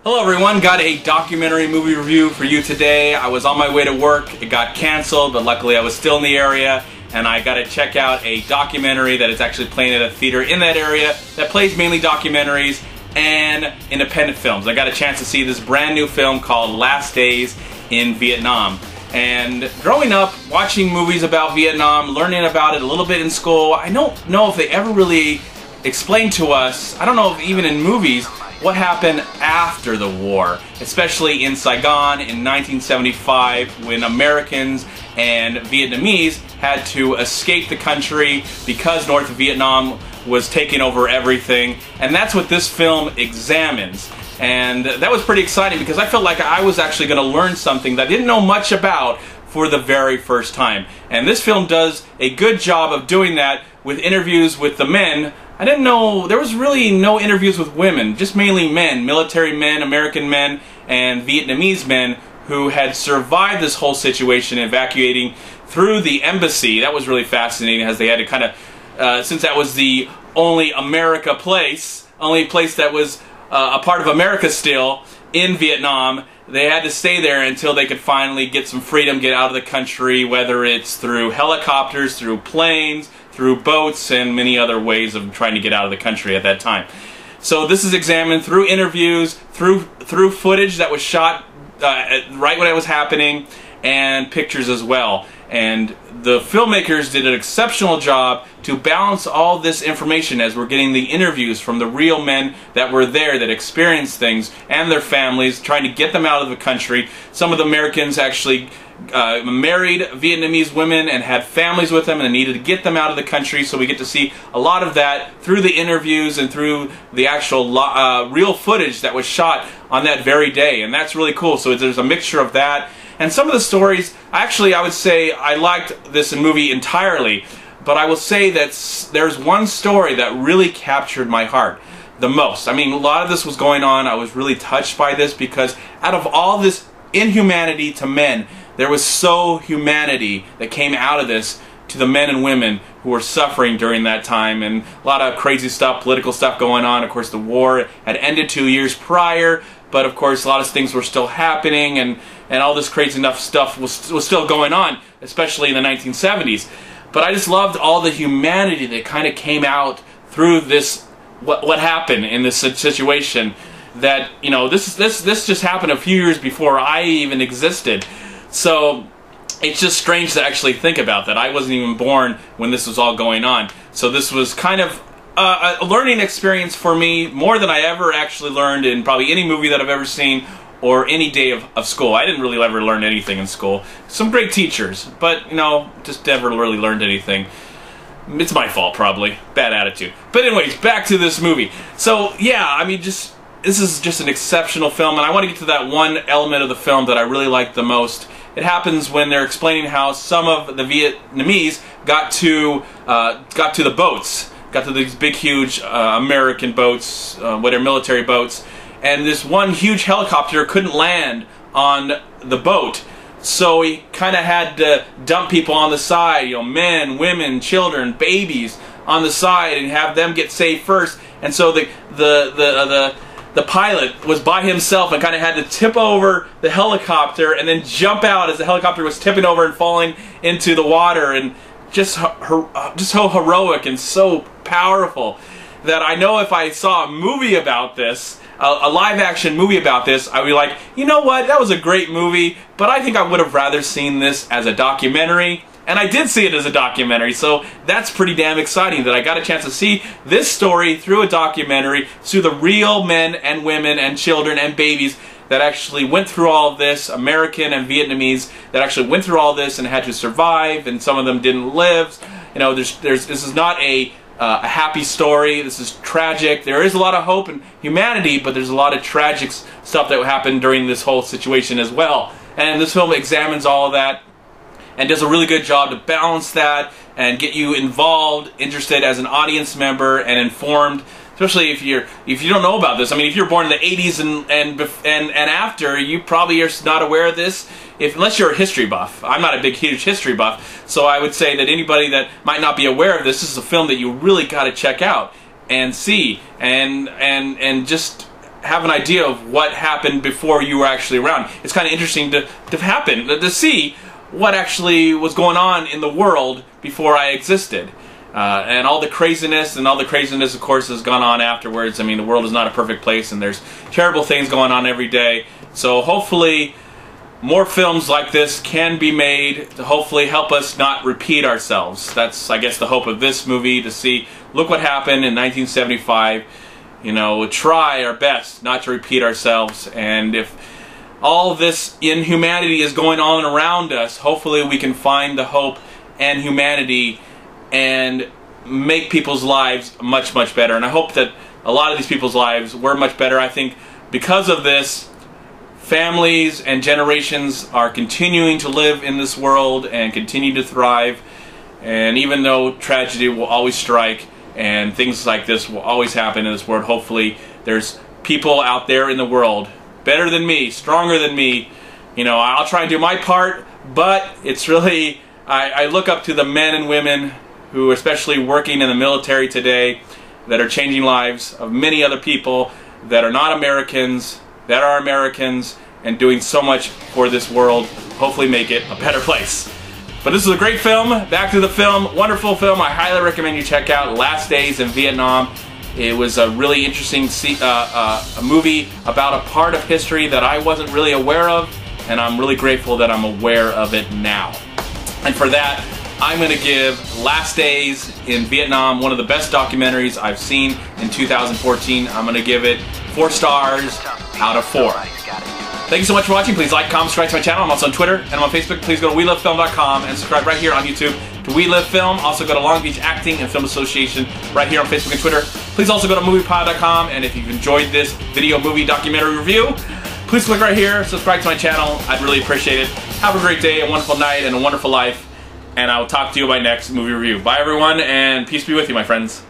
Hello everyone, got a documentary movie review for you today. I was on my way to work, it got canceled, but luckily I was still in the area and I got to check out a documentary that is actually playing at a theater in that area that plays mainly documentaries and independent films. I got a chance to see this brand new film called Last Days in Vietnam. And growing up, watching movies about Vietnam, learning about it a little bit in school, I don't know if they ever really explained to us, I don't know if even in movies, what happened after the war, especially in Saigon in 1975 when Americans and Vietnamese had to escape the country because North Vietnam was taking over everything. And that's what this film examines. And that was pretty exciting because I felt like I was actually going to learn something that I didn't know much about for the very first time. And this film does a good job of doing that with interviews with the men. I didn't know, there was really no interviews with women, just mainly men, military men, American men, and Vietnamese men who had survived this whole situation, evacuating through the embassy. That was really fascinating as they had to kind of, since that was the only America place, only place that was a part of America still in Vietnam, they had to stay there until they could finally get some freedom, get out of the country, whether it's through helicopters, through planes, through boats, and many other ways of trying to get out of the country at that time. So this is examined through interviews, through footage that was shot right when it was happening, and pictures as well. And the filmmakers did an exceptional job to balance all this information as we're getting the interviews from the real men that were there, that experienced things, and their families, trying to get them out of the country. Some of the Americans actually married Vietnamese women and had families with them and needed to get them out of the country, so we get to see a lot of that through the interviews and through the actual real footage that was shot on that very day, and that's really cool. So there's a mixture of that. And some of the stories, actually I would say I liked this movie entirely, but I will say that there's one story that really captured my heart the most. I mean, a lot of this was going on, I was really touched by this because out of all this inhumanity to men, there was so humanity that came out of this to the men and women who were suffering during that time, and a lot of crazy stuff, political stuff going on. Of course, the war had ended 2 years prior, but of course a lot of things were still happening, and all this crazy enough stuff was still going on, especially in the 1970s. But I just loved all the humanity that kind of came out through this, what happened in this situation. That, you know, this just happened a few years before I even existed. So it's just strange to actually think about that. I wasn't even born when this was all going on. So this was kind of a learning experience for me, more than I ever actually learned in probably any movie that I've ever seen or any day of school. I didn't really ever learn anything in school. Some great teachers, but, you know, just never really learned anything. It's my fault, probably. Bad attitude. But anyways, back to this movie. So, yeah, I mean, this is just an exceptional film, and I want to get to that one element of the film that I really liked the most. It happens when they're explaining how some of the Vietnamese got to the boats, got to these big, huge American boats, what are military boats, and this one huge helicopter couldn't land on the boat, so he kind of had to dump people on the side, you know, men, women, children, babies on the side, and have them get saved first. And so the pilot was by himself and kind of had to tip over the helicopter and then jump out as the helicopter was tipping over and falling into the water, and just so heroic and so powerful that I know if I saw a movie about this, a live-action movie about this, I would be like, you know what, that was a great movie, but I think I would have rather seen this as a documentary. And I did see it as a documentary, so that's pretty damn exciting that I got a chance to see this story through a documentary, through the real men and women and children and babies that actually went through all of this, American and Vietnamese, that actually went through all this and had to survive, and some of them didn't live. You know, this is not a happy story. This is tragic. There is a lot of hope and humanity, but there's a lot of tragic stuff that happened during this whole situation as well. And this film examines all of that and does a really good job to balance that and get you involved, interested as an audience member, and informed. Especially if you don't know about this. I mean, if you're born in the 80s and after, you probably are not aware of this, unless you're a history buff. I'm not a big, huge history buff, so I would say that anybody that might not be aware of this is a film that you really got to check out and see, and just have an idea of what happened before you were actually around. It's kind of interesting to see what actually was going on in the world before I existed. And all the craziness, of course, has gone on afterwards. I mean, the world is not a perfect place, and there's terrible things going on every day. So hopefully more films like this can be made to hopefully help us not repeat ourselves. That's, I guess, the hope of this movie, to see, look what happened in 1975. You know, try our best not to repeat ourselves. And if all this inhumanity is going on around us, hopefully we can find the hope and humanity and make people's lives much, much better. And I hope that a lot of these people's lives were much better. I think because of this, families and generations are continuing to live in this world and continue to thrive. And even though tragedy will always strike and things like this will always happen in this world, hopefully there's people out there in the world better than me, stronger than me. You know, I'll try and do my part, but it's really, I look up to the men and women who are especially working in the military today, that are changing lives of many other people that are not Americans, that are Americans, and doing so much for this world, hopefully make it a better place. But this is a great film. Back to the film, wonderful film. I highly recommend you check out Last Days in Vietnam. It was a really interesting a movie about a part of history that I wasn't really aware of, and I'm really grateful that I'm aware of it now. And for that, I'm going to give Last Days in Vietnam one of the best documentaries I've seen in 2014. I'm going to give it 4 stars out of 4. Thank you so much for watching. Please like, comment, subscribe to my channel. I'm also on Twitter and I'm on Facebook. Please go to WeLoveFilm.com and subscribe right here on YouTube to We Live Film. Also go to Long Beach Acting and Film Association right here on Facebook and Twitter. Please also go to MoviePod.com, and if you've enjoyed this video movie documentary review, please click right here, subscribe to my channel. I'd really appreciate it. Have a great day, a wonderful night, and a wonderful life. And I will talk to you in my next movie review. Bye everyone, and peace be with you, my friends.